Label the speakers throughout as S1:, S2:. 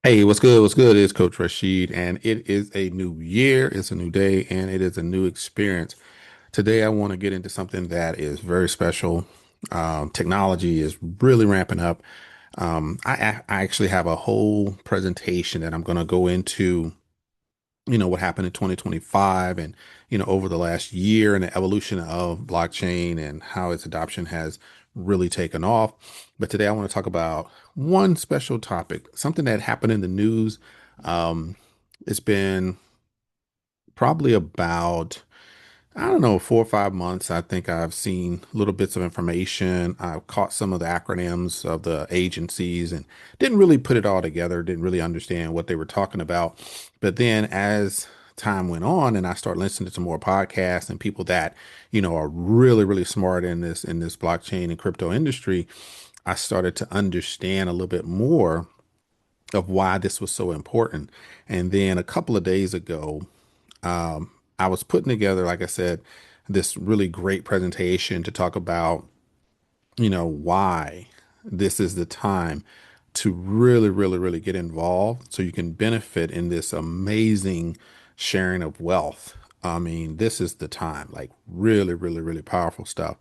S1: Hey, what's good? What's good? It's Coach Rashid, and it is a new year, it's a new day, and it is a new experience. Today, I want to get into something that is very special. Technology is really ramping up. I actually have a whole presentation that I'm going to go into, what happened in 2025 and, over the last year and the evolution of blockchain and how its adoption has really taken off. But today I want to talk about one special topic, something that happened in the news. Um, it's been probably about I don't know, 4 or 5 months. I think I've seen little bits of information. I've caught some of the acronyms of the agencies and didn't really put it all together, didn't really understand what they were talking about. But then as time went on and I started listening to more podcasts and people that, are really, really smart in this blockchain and crypto industry, I started to understand a little bit more of why this was so important. And then a couple of days ago, I was putting together, like I said, this really great presentation to talk about, why this is the time to really, really, really get involved so you can benefit in this amazing sharing of wealth. I mean, this is the time, like really, really, really powerful stuff.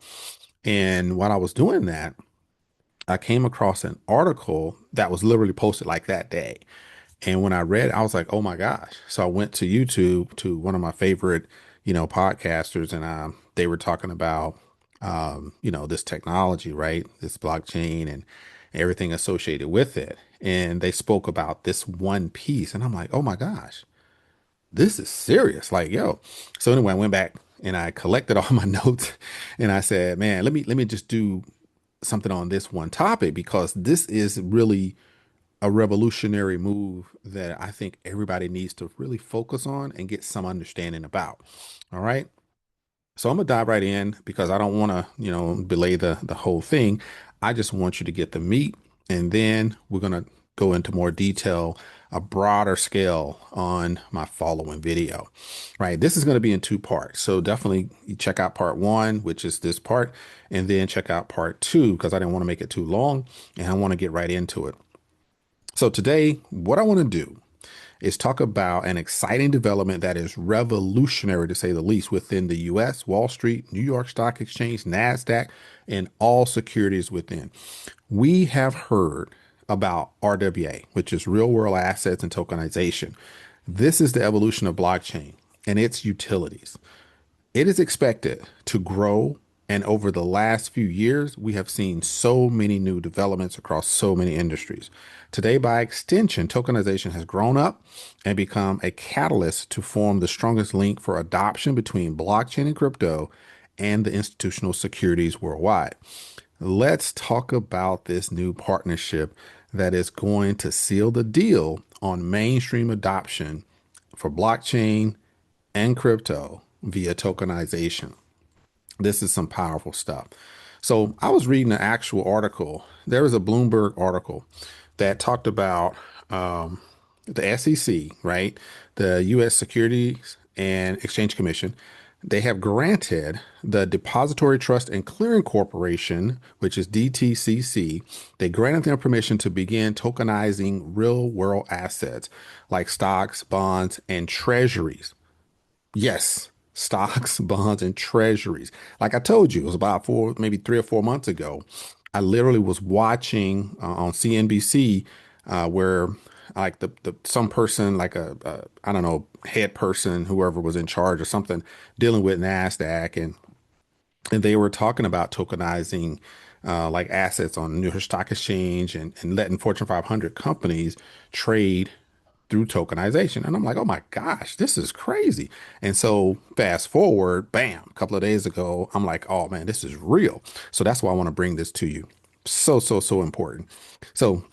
S1: And while I was doing that, I came across an article that was literally posted like that day. And when I read, I was like, oh my gosh. So I went to YouTube to one of my favorite, podcasters, and they were talking about, this technology, right? This blockchain and everything associated with it. And they spoke about this one piece. And I'm like, oh my gosh, this is serious. Like, yo. So anyway, I went back and I collected all my notes and I said, man, let me just do something on this one topic because this is really a revolutionary move that I think everybody needs to really focus on and get some understanding about. All right. So I'm gonna dive right in because I don't want to, belay the whole thing. I just want you to get the meat, and then we're gonna go into more detail, a broader scale on my following video. Right. This is going to be in two parts. So definitely check out part one, which is this part, and then check out part two because I didn't want to make it too long and I want to get right into it. So today, what I want to do is talk about an exciting development that is revolutionary to say the least within the US, Wall Street, New York Stock Exchange, NASDAQ, and all securities within. We have heard about RWA, which is real world assets and tokenization. This is the evolution of blockchain and its utilities. It is expected to grow. And over the last few years, we have seen so many new developments across so many industries. Today, by extension, tokenization has grown up and become a catalyst to form the strongest link for adoption between blockchain and crypto and the institutional securities worldwide. Let's talk about this new partnership that is going to seal the deal on mainstream adoption for blockchain and crypto via tokenization. This is some powerful stuff. So I was reading an actual article. There was a Bloomberg article that talked about the SEC, right? The U.S. Securities and Exchange Commission. They have granted the Depository Trust and Clearing Corporation, which is DTCC, they granted them permission to begin tokenizing real world assets like stocks, bonds, and treasuries. Yes, stocks, bonds, and treasuries. Like I told you, it was about maybe 3 or 4 months ago. I literally was watching on CNBC where like the some person like a I don't know head person whoever was in charge or something dealing with Nasdaq and they were talking about tokenizing like assets on New York Stock Exchange and letting Fortune 500 companies trade through tokenization. And I'm like, oh my gosh, this is crazy. And so fast forward, bam, a couple of days ago, I'm like, oh man, this is real. So that's why I want to bring this to you. So, so, so important. So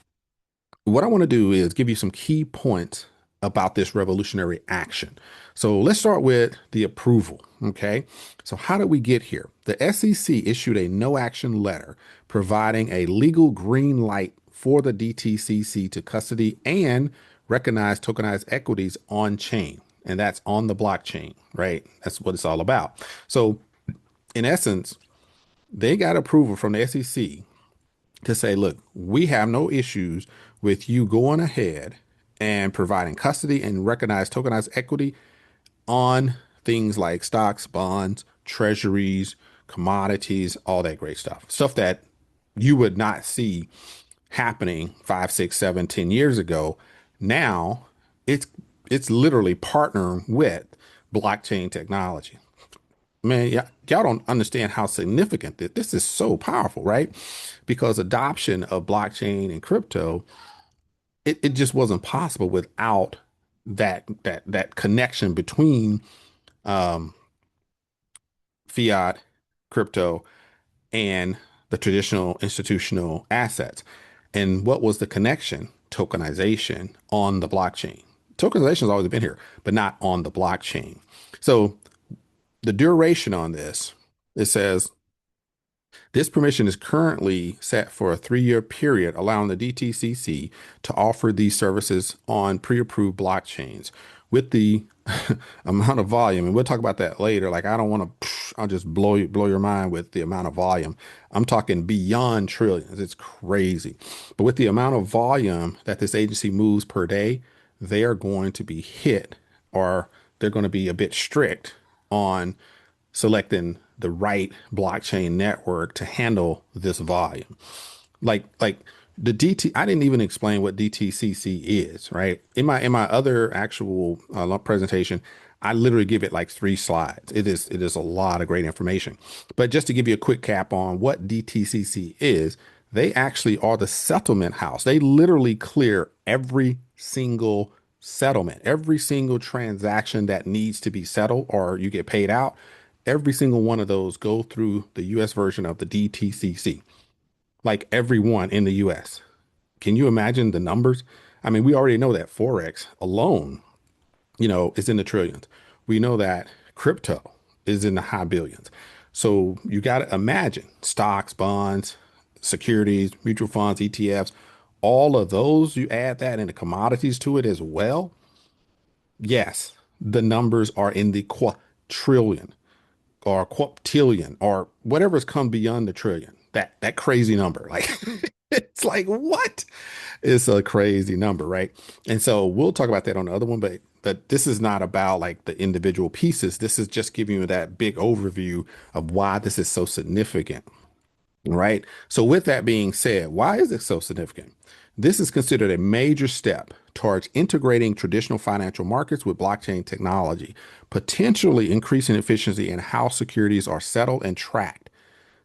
S1: what I want to do is give you some key points about this revolutionary action. So let's start with the approval. Okay. So how did we get here? The SEC issued a no action letter providing a legal green light for the DTCC to custody and recognize tokenized equities on chain. And that's on the blockchain, right? That's what it's all about. So in essence, they got approval from the SEC to say, look, we have no issues with you going ahead and providing custody and recognized tokenized equity on things like stocks, bonds, treasuries, commodities, all that great stuff. Stuff that you would not see happening 5, 6, 7, 10 years ago. Now it's it's literally partnering with blockchain technology. Man, y'all don't understand how significant this is. So powerful, right? Because adoption of blockchain and crypto, it just wasn't possible without that connection between um, fiat, crypto, and the traditional institutional assets. And what was the connection? Tokenization on the blockchain. Tokenization has always been here, but not on the blockchain. So the duration on this, it says this permission is currently set for a 3-year period, allowing the DTCC to offer these services on pre-approved blockchains with the amount of volume. And we'll talk about that later. Like, I don't want to, I'll just blow your mind with the amount of volume. I'm talking beyond trillions. It's crazy. But with the amount of volume that this agency moves per day, they are going to be hit, or they're going to be a bit strict on selecting the right blockchain network to handle this volume. Like the DT, I didn't even explain what DTCC is, right? In my other actual presentation, I literally give it like 3 slides. It is a lot of great information. But just to give you a quick cap on what DTCC is, they actually are the settlement house. They literally clear every single settlement, every single transaction that needs to be settled or you get paid out. Every single one of those go through the US version of the DTCC, like every one in the US. Can you imagine the numbers? I mean, we already know that Forex alone, is in the trillions. We know that crypto is in the high billions. So you got to imagine stocks, bonds, securities, mutual funds, ETFs, all of those, you add that and the commodities to it as well. Yes, the numbers are in the quadrillion or quintillion or whatever's come beyond the trillion. That crazy number. Like it's like what? It's a crazy number, right? And so we'll talk about that on the other one, but this is not about like the individual pieces. This is just giving you that big overview of why this is so significant. Right. So, with that being said, why is it so significant? This is considered a major step towards integrating traditional financial markets with blockchain technology, potentially increasing efficiency in how securities are settled and tracked.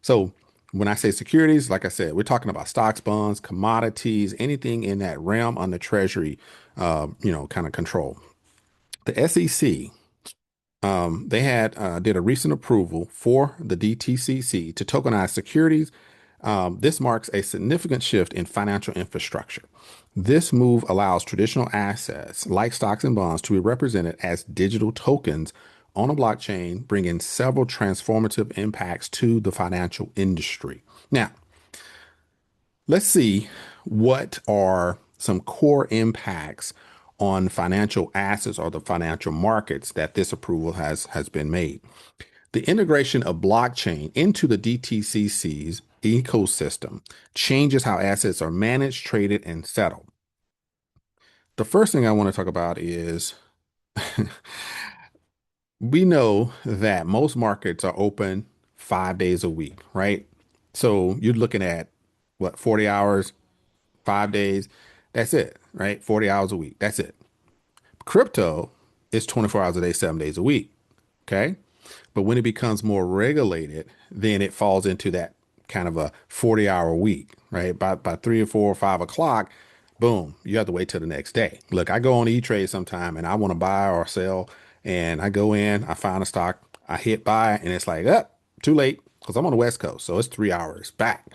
S1: So, when I say securities, like I said, we're talking about stocks, bonds, commodities, anything in that realm under Treasury, kind of control. The SEC they had did a recent approval for the DTCC to tokenize securities. This marks a significant shift in financial infrastructure. This move allows traditional assets like stocks and bonds to be represented as digital tokens on a blockchain, bringing several transformative impacts to the financial industry. Now, let's see what are some core impacts on financial assets or the financial markets that this approval has been made. The integration of blockchain into the DTCC's ecosystem changes how assets are managed, traded, and settled. The first thing I want to talk about is we know that most markets are open 5 days a week, right? So you're looking at what, 40 hours, 5 days? That's it, right? 40 hours a week. That's it. Crypto is 24 hours a day, 7 days a week. Okay. But when it becomes more regulated, then it falls into that kind of a 40-hour week, right? By 3 or 4 or 5 o'clock, boom, you have to wait till the next day. Look, I go on E-Trade sometime and I want to buy or sell, and I go in, I find a stock, I hit buy, and it's like, too late because I'm on the West Coast. So it's 3 hours back.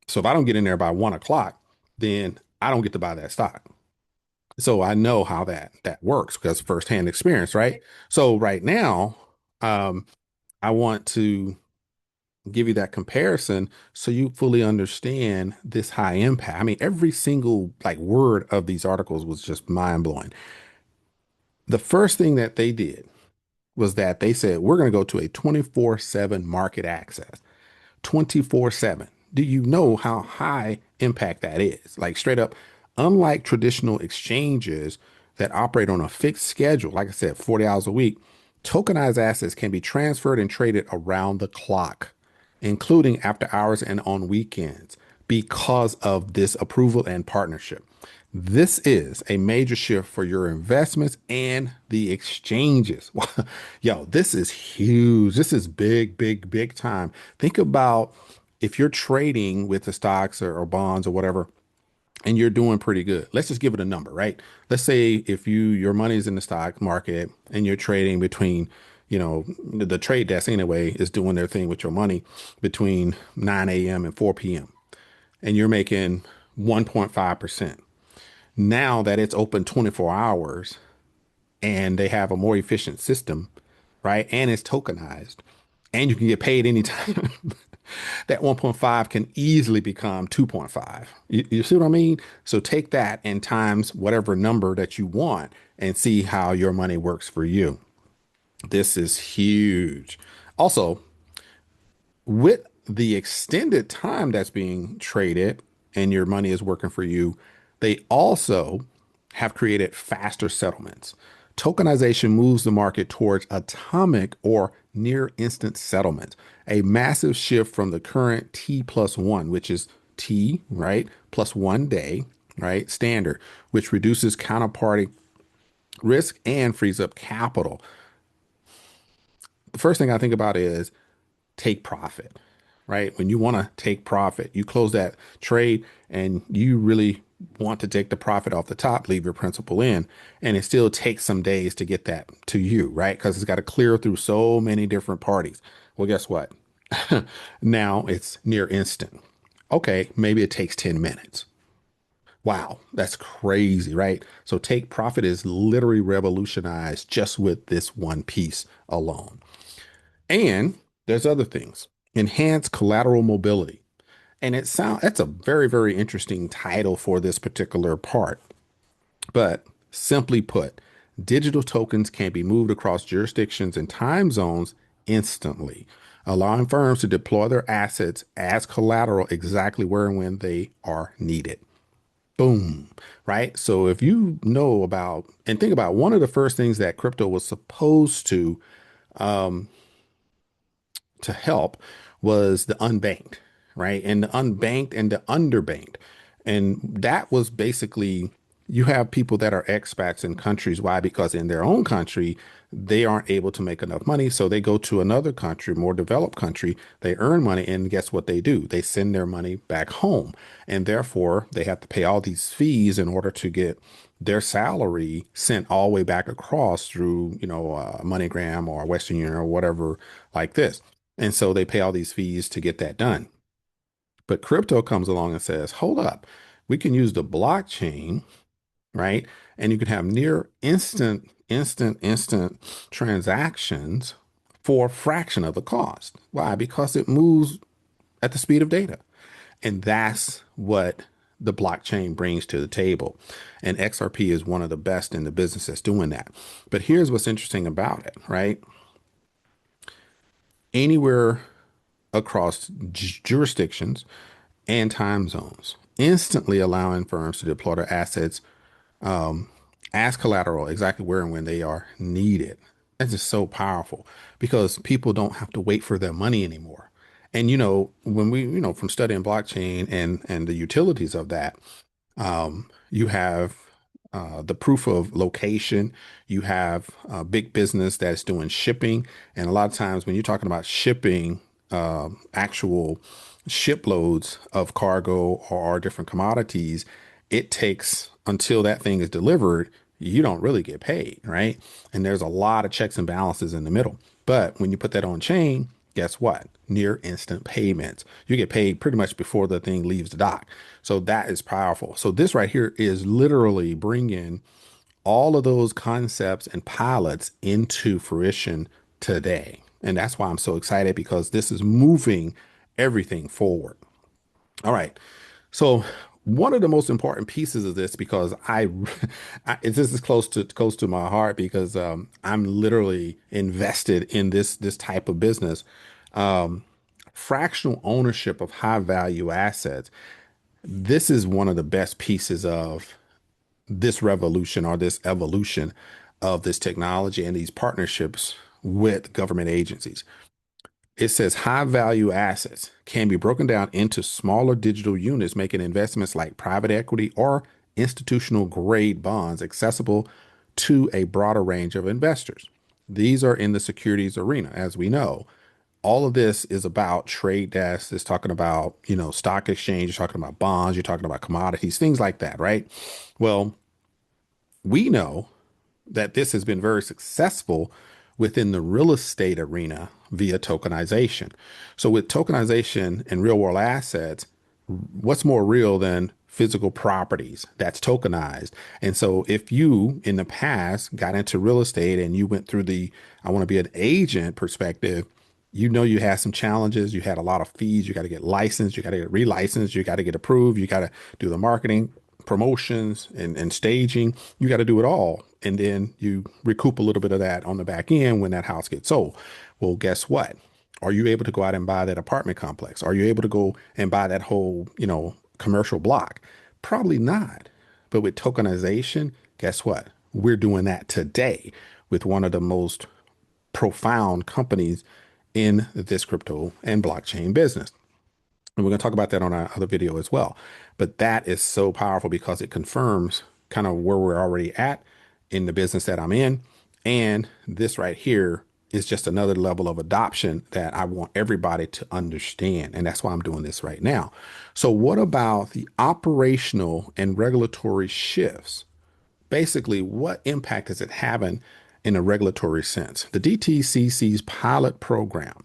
S1: So if I don't get in there by 1 o'clock, then I don't get to buy that stock. So I know how that works because firsthand experience, right? So right now, um, I want to give you that comparison so you fully understand this high impact. I mean, every single like word of these articles was just mind blowing. The first thing that they did was that they said, we're going to go to a 24/7 market access. 24/7. Do you know how high impact that is? Like straight up, Unlike traditional exchanges that operate on a fixed schedule, like I said, 40 hours a week, tokenized assets can be transferred and traded around the clock, including after hours and on weekends, because of this approval and partnership. This is a major shift for your investments and the exchanges. Yo, this is huge. This is big, big, big time. Think about if you're trading with the stocks or bonds or whatever, and you're doing pretty good. Let's just give it a number, right? Let's say if your money's in the stock market and you're trading between, the trade desk anyway is doing their thing with your money between 9 a.m. and 4 p.m. and you're making 1.5%. Now that it's open 24 hours and they have a more efficient system, right? And it's tokenized and you can get paid anytime. That 1.5 can easily become 2.5. You see what I mean? So take that and times whatever number that you want and see how your money works for you. This is huge. Also, with the extended time that's being traded and your money is working for you, they also have created faster settlements. Tokenization moves the market towards atomic or near instant settlement, a massive shift from the current T plus one, which is T, right, plus 1 day, right, standard, which reduces counterparty risk and frees up capital. The first thing I think about is take profit, right? When you want to take profit, you close that trade and you really want to take the profit off the top, leave your principal in, and it still takes some days to get that to you, right? Because it's got to clear through so many different parties. Well, guess what? Now it's near instant. Okay, maybe it takes 10 minutes. Wow, that's crazy, right? So take profit is literally revolutionized just with this one piece alone. And there's other things. Enhance collateral mobility. And that's a very, very interesting title for this particular part. But simply put, digital tokens can be moved across jurisdictions and time zones instantly, allowing firms to deploy their assets as collateral exactly where and when they are needed. Boom, right? So if you know about and think about one of the first things that crypto was supposed to help was the unbanked, right? And the unbanked and the underbanked. And that was basically you have people that are expats in countries. Why? Because in their own country, they aren't able to make enough money. So they go to another country, more developed country, they earn money. And guess what they do? They send their money back home. And therefore, they have to pay all these fees in order to get their salary sent all the way back across through, MoneyGram or Western Union or whatever like this. And so they pay all these fees to get that done. But crypto comes along and says, hold up, we can use the blockchain, right? And you can have near instant transactions for a fraction of the cost. Why? Because it moves at the speed of data. And that's what the blockchain brings to the table. And XRP is one of the best in the business that's doing that. But here's what's interesting about it, right? Anywhere across jurisdictions and time zones, instantly allowing firms to deploy their assets as collateral exactly where and when they are needed. That's just so powerful because people don't have to wait for their money anymore. And when we, from studying blockchain and the utilities of that, you have the proof of location. You have big business that's doing shipping. And a lot of times when you're talking about shipping, actual shiploads of cargo or different commodities, it takes until that thing is delivered, you don't really get paid, right? And there's a lot of checks and balances in the middle. But when you put that on chain, guess what? Near instant payments. You get paid pretty much before the thing leaves the dock. So that is powerful. So this right here is literally bringing all of those concepts and pilots into fruition today. And that's why I'm so excited because this is moving everything forward. All right. So one of the most important pieces of this, because this is close to my heart because I'm literally invested in this type of business. Um, Fractional ownership of high value assets. This is one of the best pieces of this revolution or this evolution of this technology and these partnerships with government agencies. It says high value assets can be broken down into smaller digital units, making investments like private equity or institutional grade bonds accessible to a broader range of investors. These are in the securities arena, as we know. All of this is about trade desks. It's talking about, stock exchange. You're talking about bonds. You're talking about commodities, things like that, right? Well, we know that this has been very successful within the real estate arena via tokenization. So, with tokenization and real world assets, what's more real than physical properties that's tokenized? And so, if you in the past got into real estate and you went through the I want to be an agent perspective, you had some challenges. You had a lot of fees. You got to get licensed. You got to get relicensed. You got to get approved. You got to do the marketing, promotions, and staging. You got to do it all. And then you recoup a little bit of that on the back end when that house gets sold. Well, guess what? Are you able to go out and buy that apartment complex? Are you able to go and buy that whole, commercial block? Probably not. But with tokenization, guess what? We're doing that today with one of the most profound companies in this crypto and blockchain business. And we're going to talk about that on our other video as well. But that is so powerful because it confirms kind of where we're already at in the business that I'm in. And this right here is just another level of adoption that I want everybody to understand. And that's why I'm doing this right now. So, what about the operational and regulatory shifts? Basically, what impact is it having in a regulatory sense? The DTCC's pilot program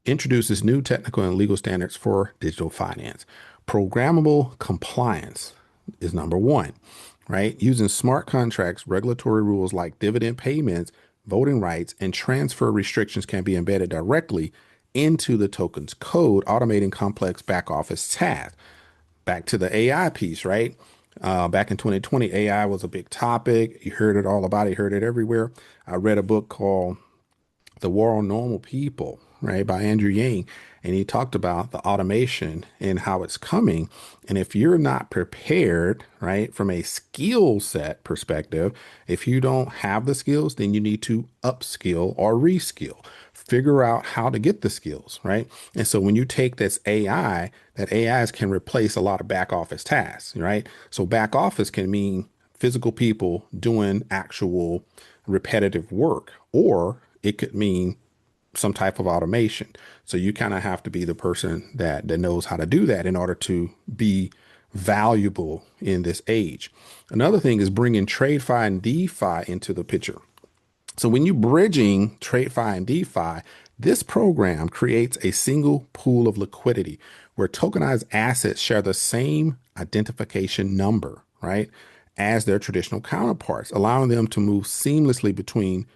S1: introduces new technical and legal standards for digital finance. Programmable compliance is number one, right? Using smart contracts, regulatory rules like dividend payments, voting rights, and transfer restrictions can be embedded directly into the token's code, automating complex back office tasks. Back to the AI piece, right? Back in 2020, AI was a big topic. You heard it all about it, you heard it everywhere. I read a book called The War on Normal People, right, by Andrew Yang. And he talked about the automation and how it's coming. And if you're not prepared, right, from a skill set perspective, if you don't have the skills, then you need to upskill or reskill. Figure out how to get the skills, right? And so when you take this AI, that AIs can replace a lot of back office tasks, right? So back office can mean physical people doing actual repetitive work, or it could mean some type of automation. So you kind of have to be the person that knows how to do that in order to be valuable in this age. Another thing is bringing TradeFi and DeFi into the picture. So when you're bridging TradeFi and DeFi, this program creates a single pool of liquidity where tokenized assets share the same identification number, right, as their traditional counterparts, allowing them to move seamlessly between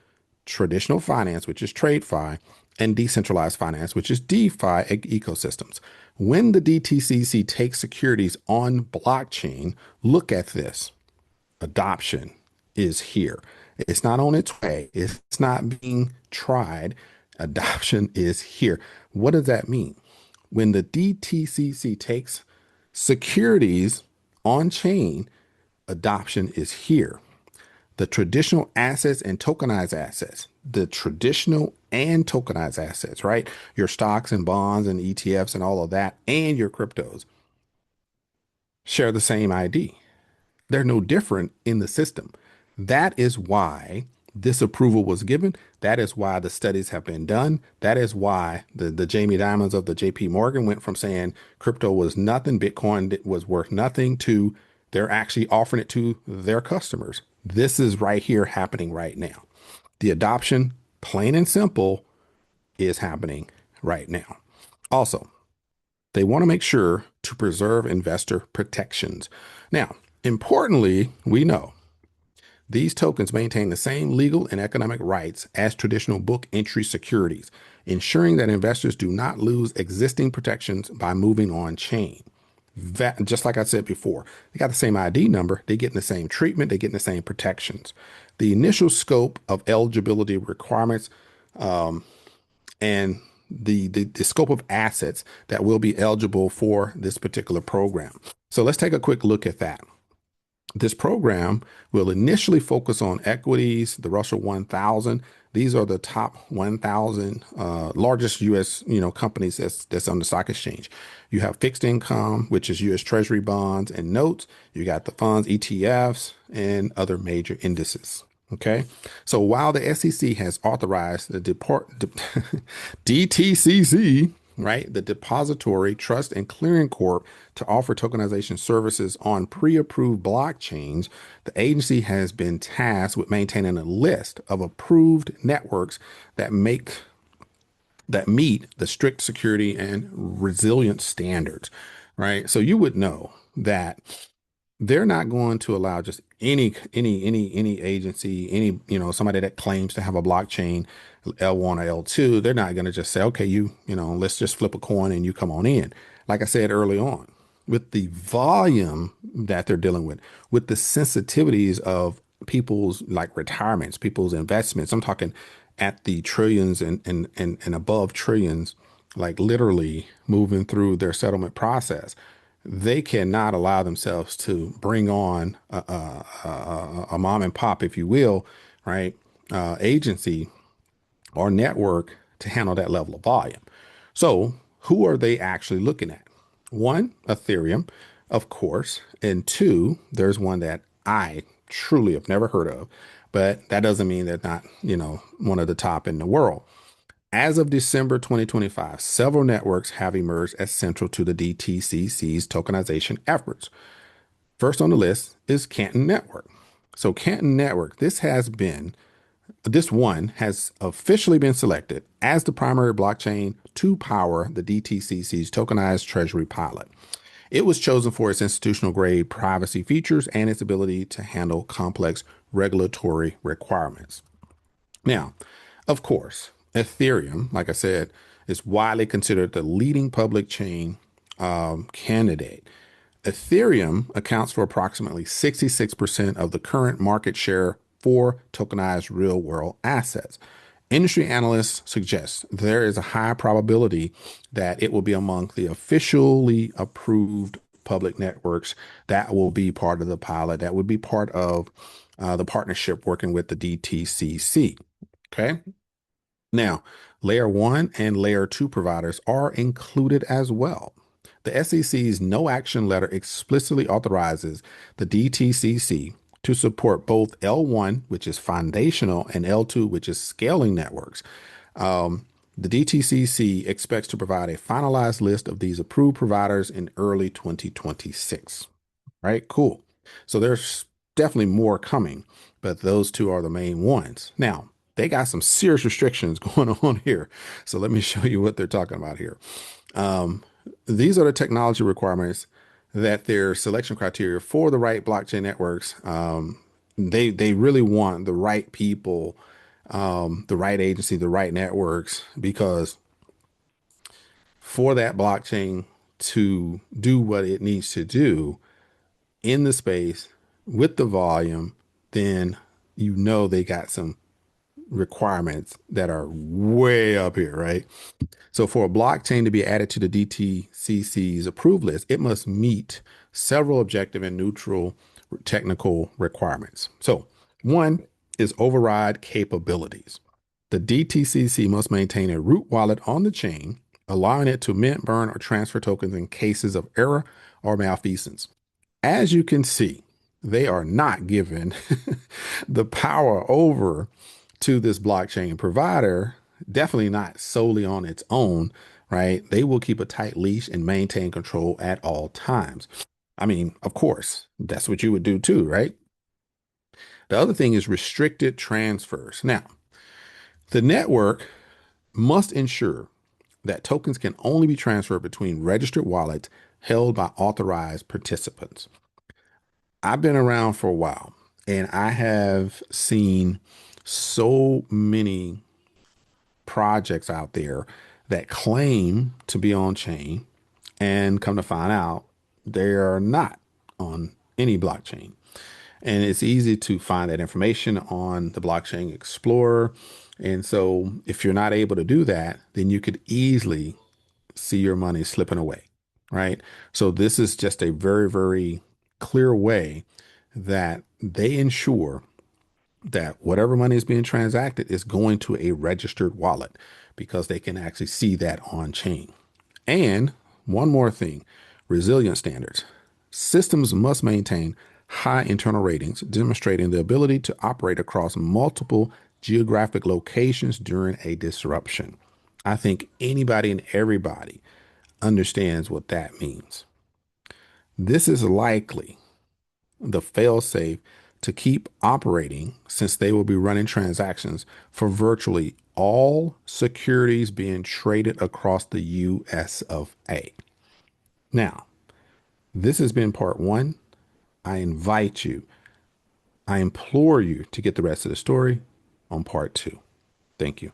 S1: traditional finance, which is TradeFi, and decentralized finance, which is DeFi ecosystems. When the DTCC takes securities on blockchain, look at this. Adoption is here. It's not on its way. It's not being tried. Adoption is here. What does that mean? When the DTCC takes securities on chain, adoption is here. The traditional assets and tokenized assets, the traditional and tokenized assets, right? Your stocks and bonds and ETFs and all of that, and your cryptos share the same ID. They're no different in the system. That is why this approval was given. That is why the studies have been done. That is why the Jamie Dimons of the JP Morgan went from saying crypto was nothing, Bitcoin was worth nothing, to they're actually offering it to their customers. This is right here happening right now. The adoption, plain and simple, is happening right now. Also, they want to make sure to preserve investor protections. Now, importantly, we know these tokens maintain the same legal and economic rights as traditional book entry securities, ensuring that investors do not lose existing protections by moving on chain. That, just like I said before, they got the same ID number, they getting the same treatment, they getting the same protections. The initial scope of eligibility requirements and the scope of assets that will be eligible for this particular program. So let's take a quick look at that. This program will initially focus on equities, the Russell 1000. These are the top 1,000 largest U.S. companies that's on the stock exchange. You have fixed income, which is U.S. Treasury bonds and notes. You got the funds, ETFs, and other major indices. Okay, so while the SEC has authorized the DTCC, right, the Depository Trust and Clearing Corp, to offer tokenization services on pre-approved blockchains, the agency has been tasked with maintaining a list of approved networks that meet the strict security and resilience standards, right? So you would know that they're not going to allow just any agency, somebody that claims to have a blockchain, L1 or L2. They're not going to just say, okay, let's just flip a coin and you come on in. Like I said early on, with the volume that they're dealing with the sensitivities of people's like retirements, people's investments. I'm talking at the trillions and above trillions, like literally moving through their settlement process. They cannot allow themselves to bring on a mom and pop, if you will, right? Agency or network to handle that level of volume. So, who are they actually looking at? One, Ethereum, of course. And two, there's one that I truly have never heard of, but that doesn't mean they're not, one of the top in the world. As of December 2025, several networks have emerged as central to the DTCC's tokenization efforts. First on the list is Canton Network. So Canton Network, this one has officially been selected as the primary blockchain to power the DTCC's tokenized treasury pilot. It was chosen for its institutional grade privacy features and its ability to handle complex regulatory requirements. Now, of course, Ethereum, like I said, is widely considered the leading public chain candidate. Ethereum accounts for approximately 66% of the current market share for tokenized real world assets. Industry analysts suggest there is a high probability that it will be among the officially approved public networks that will be part of the pilot, that would be part of the partnership working with the DTCC. Okay. Now, layer one and layer two providers are included as well. The SEC's no action letter explicitly authorizes the DTCC to support both L1, which is foundational, and L2, which is scaling networks. The DTCC expects to provide a finalized list of these approved providers in early 2026. Right? Cool. So there's definitely more coming, but those two are the main ones. Now, they got some serious restrictions going on here. So let me show you what they're talking about here. These are the technology requirements that their selection criteria for the right blockchain networks. They really want the right people, the right agency, the right networks, because for that blockchain to do what it needs to do in the space with the volume, then they got some requirements that are way up here, right? So for a blockchain to be added to the DTCC's approved list, it must meet several objective and neutral technical requirements. So one is override capabilities. The DTCC must maintain a root wallet on the chain, allowing it to mint, burn, or transfer tokens in cases of error or malfeasance. As you can see, they are not given the power over to this blockchain provider, definitely not solely on its own, right? They will keep a tight leash and maintain control at all times. I mean, of course, that's what you would do too, right? The other thing is restricted transfers. Now, the network must ensure that tokens can only be transferred between registered wallets held by authorized participants. I've been around for a while and I have seen so many projects out there that claim to be on chain and come to find out they are not on any blockchain. And it's easy to find that information on the Blockchain Explorer. And so if you're not able to do that, then you could easily see your money slipping away, right? So this is just a very, very clear way that they ensure that whatever money is being transacted is going to a registered wallet because they can actually see that on chain. And one more thing, resilience standards. Systems must maintain high internal ratings, demonstrating the ability to operate across multiple geographic locations during a disruption. I think anybody and everybody understands what that means. This is likely the failsafe to keep operating since they will be running transactions for virtually all securities being traded across the US of A. Now, this has been part one. I invite you, I implore you to get the rest of the story on part two. Thank you.